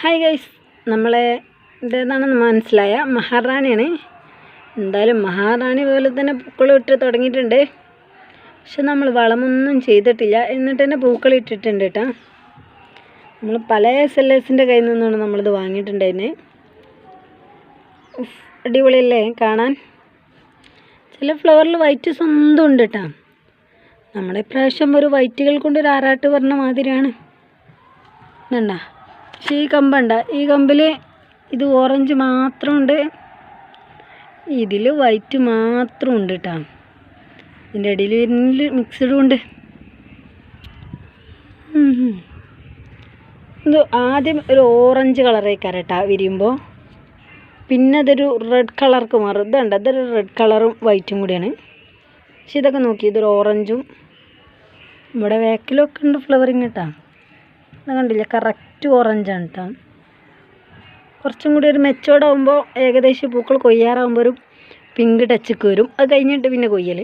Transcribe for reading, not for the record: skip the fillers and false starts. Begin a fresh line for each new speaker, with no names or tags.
Hi guys, നമ്മളെ ഇതേതാണെന്ന് മനസ്സിലായ മഹാറാണിയാണ്. എന്തായാലും മഹാറാണി പോലെ തന്നെ പൂക്കളിട്ട് തുടങ്ങിയിട്ടുണ്ട്. പക്ഷെ നമ്മൾ വളമൊന്നും ചെയ്തിട്ടില്ല, എന്നിട്ട് തന്നെ പൂക്കളിട്ടിട്ടുണ്ട് കേട്ടോ. നമ്മൾ പല സെല്ലേഴ്സിൻ്റെ കയ്യിൽ നിന്നാണ് നമ്മളിത് വാങ്ങിയിട്ടുണ്ടായിരുന്നത്. അടിപൊളിയല്ലേ കാണാൻ? ചില ഫ്ലവറിൽ വൈറ്റ് സ്വന്തം ഉണ്ട് കേട്ടോ. നമ്മുടെ ഇപ്രാവശ്യം ഒരു വൈറ്റുകൾ കൊണ്ടൊരു ആറാട്ട് പറഞ്ഞ മാതിരിയാണ്. ഇതുണ്ടാ, പക്ഷേ ഈ കമ്പുണ്ട, ഈ കമ്പിൽ ഇത് ഓറഞ്ച് മാത്രമുണ്ട്, ഇതിൽ വൈറ്റ് മാത്രം ഉണ്ട് കേട്ടോ. ഇതിൻ്റെ ഇടയിൽ മിക്സഡും ഉണ്ട്. ഇത് ആദ്യം ഒരു ഓറഞ്ച് കളറേക്കാരം കേട്ടോ വിരിയുമ്പോൾ, പിന്നെ അതൊരു റെഡ് കളർക്ക് മാറും. ഇതുണ്ട്, അതൊരു റെഡ് കളറും വൈറ്റും കൂടിയാണ്. പക്ഷെ ഇതൊക്കെ നോക്കി, ഇതൊരു ഓറഞ്ചും ഇവിടെ വേക്കിലൊക്കെ ഉണ്ട് ഫ്ലവറിങ് കേട്ടോ. അത് കണ്ടില്ല, കറക്റ്റ് ഓറഞ്ചാണ് കേട്ടോ. കുറച്ചും കൂടി ഒരു മെച്ചോർഡാകുമ്പോൾ ഏകദേശം പൂക്കൾ കൊയ്യാറാകുമ്പോൾ ഒരു പിങ്ക് ടച്ചൊക്കെ വരും. അത് കഴിഞ്ഞിട്ട് പിന്നെ കൊയ്യൽ.